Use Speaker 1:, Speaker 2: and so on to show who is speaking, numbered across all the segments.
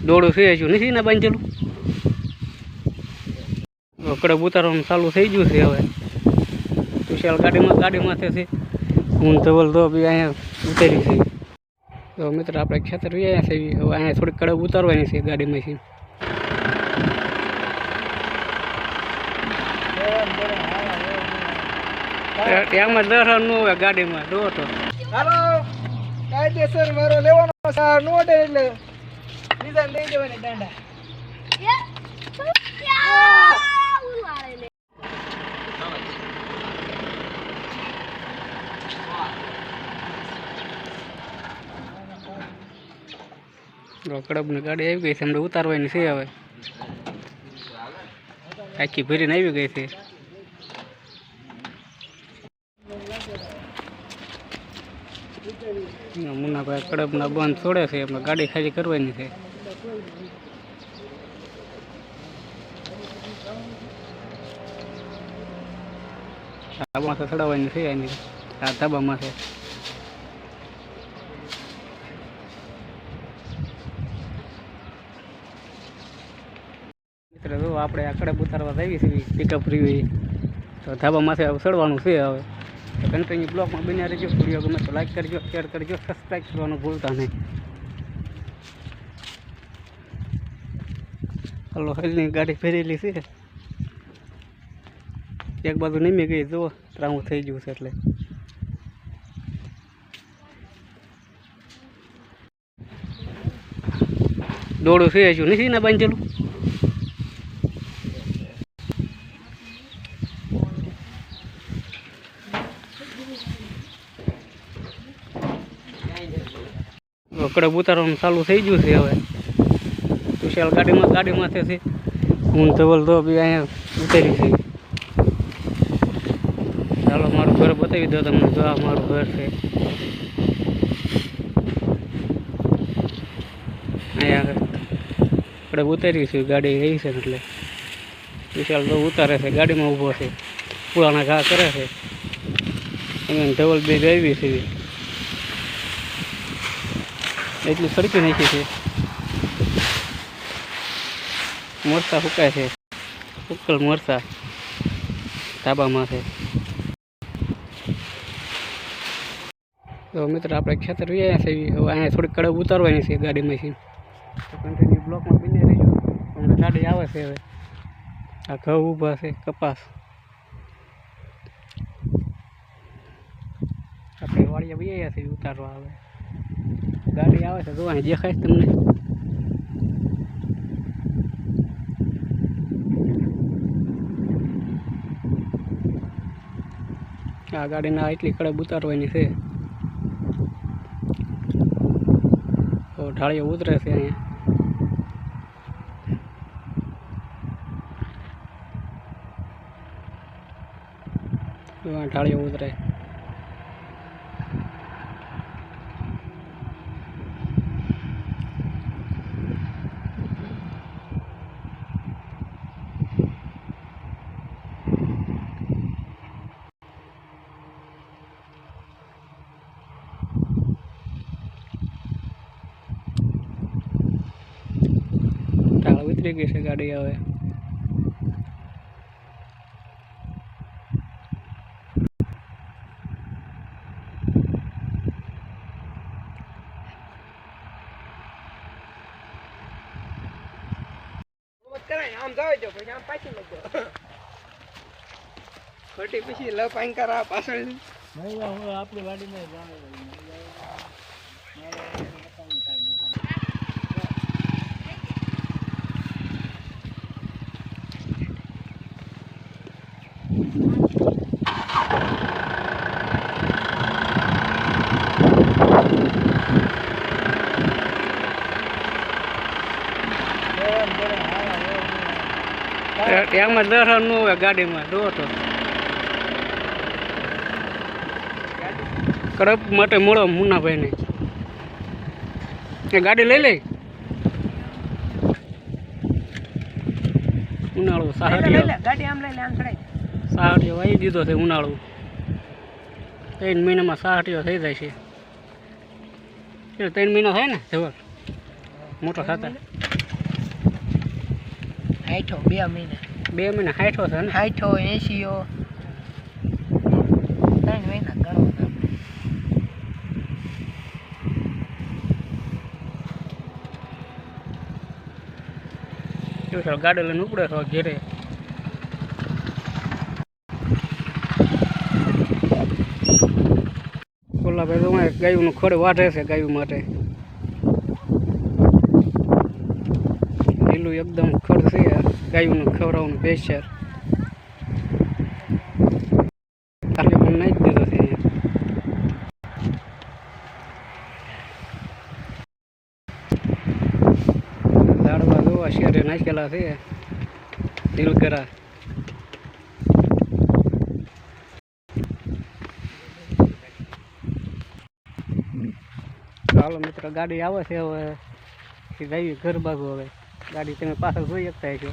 Speaker 1: દોડું છે હજુ નથી ને બાંધેલું. કડબ ઉતારવાનું ચાલુ થઈ ગયું છે. હવે વિશાલ ગાડીમાંથી છે. હું ધવલ તો બી અહીંયા ઉતારી છે. તો મિત્ર આપણે ખેતર વ્યાયા છે. હવે અહીંયા થોડીક કડબ ઉતારવાની છે ગાડીમાંથી. એમાં દર્શન ન હોય ગાડીમાં જો તો
Speaker 2: હાલો કાયદેસર મારો લેવાનો નોટ એટલે બીજા લઈ જવાની દાંડા.
Speaker 1: કડબની ગાડી આવી ગઈ છે. અમને ઉતારવાની છે. હવે આખી ભરીને આવી ગઈ છે. મુન્નાભાઈ કડબના બંધ છોડે છે. એમાં ગાડી ખાલી કરવાની છે. ધાબામાં ચડાવવાની છે. એની આ ધાબામાં છે. મિત્રો જો આપણે આ કડબ ઉતારવા જઈએ છીએ પિકઅપ રીવી. તો ધાબામાંથી ચડવાનું છે. હવે કન્ટિન્યુ બ્લોગમાં બન્યા રહેજો. વિડીયો ગમે તો લાઈક કરજો, શેર કરજો, સબસ્ક્રાઈબ કરવાનું ભૂલતા નહીં. હલો હેલની ગાડી ફેરેલી છે. એક બાજુ નીમી ગઈ જુઓ ત્રાવું થઈ ગયું છે. એટલે દોડું છે હજુ નથી ને બાંધેલું. કડબ ઉતારવાનું ચાલુ થઈ ગયું છે. હવે વિશાલ ગાડીમાંથી છે. હું ધવલ તો બી અહીંયા ઉતારી છે. ચાલો મારું ઘર બતાવી દો તમને. જો આ મારું ઘર છે. અહીંયા કડબ ઉતારી છે. ગાડી રહી છે. એટલે વિશાલ તો ઉતારે છે. ગાડીમાં ઊભો છે. પુરાણા ઘા કરે છે. એમ ધવલ બે આવી છે. એટલું સડકી નાખી છે. મરચાં સુકાય છે. ઉકલ મરચાં ધાબામાં છે. તો મિત્ર આપણે ખેતર વ્યાયા છે. હવે અહીંયા થોડીક કડબ ઉતારવાની છે ગાડીમાંથી. તો કન્ટિન્યુ બ્લોકમાં બની રહીજો. હમણાં ગાડી આવે છે. હવે આ ઘઉં ઊભા છે. કપાસ આપણે વાળીએ વ્યાયા છે ઉતારવા. હવે ગાડી આવે છે. જો અહીં દેખાય તમને. આ ગાડીના એટલી કડબ ઉતારવાની છે. તો ઢાળીઓ ઉતરે છે. અહીંયા ઢાળીઓ ઉતરે. ઉતરી ગઈ છે ગાડી. હવે
Speaker 2: આમ જાવ જો પછી આમ પાછી લખજો. ખોટી પછી લ પાઈન કરા પાછળ આપણી વાડીમાં
Speaker 1: એમાં દર્શન ન હોય ગાડીમાં જો તો કડબ માટે મળો મુન્નાભાઈને. એ ગાડી લઈ લઈ ઉનાળો સાહટીઓ વાવી દીધો છે. ઉનાળો 3 મહિનામાં સાહટીઓ થઈ જાય છે. 3 મહિના થાય ને જબર મોટો ખાતર
Speaker 2: 60 2 મહિના
Speaker 1: 2 મહિના 60 છે ને
Speaker 2: 60 80 3 મહિના ગણો
Speaker 1: તો ચાલ ગાડી લઈને ઉપડે તો ઘેરે ઓલા ભાઈ તો ગાયુંનું ખડ વાઢે છે ગાયું માટે લીલું એકદમ ખડ છે ગાયુંનું ખવડાવવાનું બેસ્ટ ખાલી પણ નાખી દીધો છે ઝાડવા જોવા શેરે નાખેલા છે નીલકરા ચાલો મિત્ર ગાડી આવે છે હવે જઈએ ઘર બાજુ હવે ગાડી તમે પાછળ જોઈ શકતા છો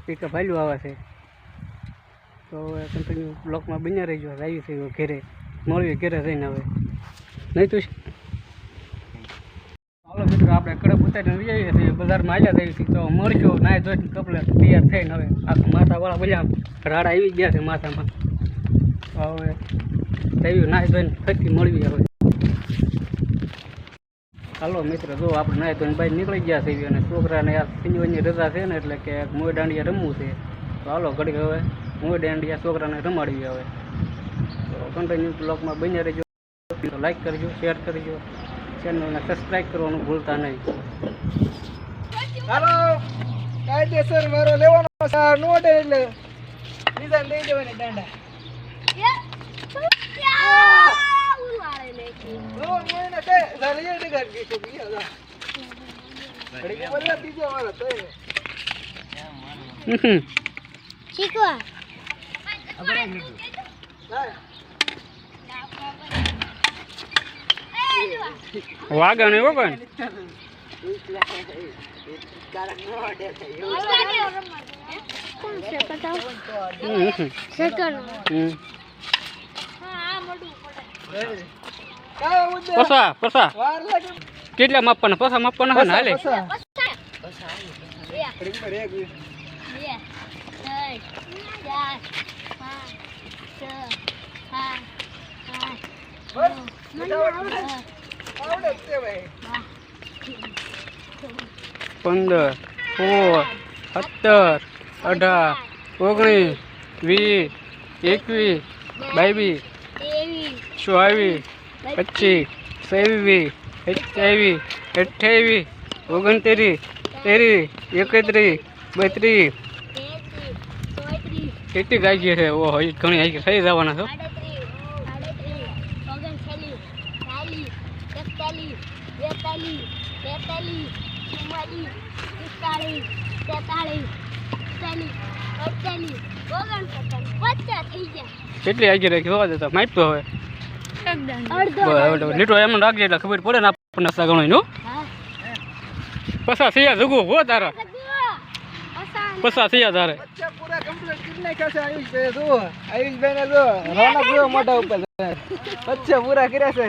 Speaker 1: પિકઅપ હાલ્યું આવે છે તો હવે કન્ટિન્યુ બ્લોકમાં બન્યા રહીજો જઈએ છીએ ઘેરે મળીએ ઘેરે જઈને હવે નહીં તો ચાલો મિત્રો આપણે કડપ ઉતારીને લઈ આવીએ છીએ બજારમાં આવ્યા જઈએ છીએ તો મળશું નાય ધોઈને કપડાં તૈયાર થઈને હવે આખું માથાવાળા બધા રાડા આવી ગયા છે માથામાં હવે થયું નાય ધોઈને ફરીથી મળવી હવે હાલો મિત્ર જો આપણે નાય ધોઈને બહાર નીકળી ગયા છીએ અને છોકરાને આ શનિવારની રજા છે ને એટલે કે મોય દાંડિયા રમવું છે તો હાલો ઘડીક હવે મોય દાંડિયા છોકરાને રમાડીએ હવે તો કન્ટિન્યુ બ્લોગમાં બન્યા રહેજો તો લાઈક કરજો શેર કરજો ચેનલને સબસ્ક્રાઈબ કરવાનું ભૂલતા નહીં
Speaker 2: હાલો કાયદેસર મારો લેવાનો છે નોટ એટલે નિશાન દઈ દેવાની દાંડા
Speaker 1: વાગણ એવો પણ પસા પસા કેટલા માપવાના પસા માપવાના છે ને હાલે પંદર 16 17 18 19 20 21 22 24 25 26 27 28 29 30 31 32 કેટલી ગાય છે ઓહો ઘણી આવી થઈ જવાના છો
Speaker 3: 50
Speaker 1: કેટલી આવી રાખી હોવા દેતા માપ તો હવે લીટો એમ રાખજે એટલે ખબર પડે ને આપણને સગણો નું પસા થયા જગો હો તારા પસા થયા તારે
Speaker 2: પૂરા કમ્પ્લીટ કરી નાખ્યા છે આયુષભાઈ જો આયુષભાઈ ને જો રોનક જો મોઢા ઉપર બચ્ચા પૂરા કર્યા છે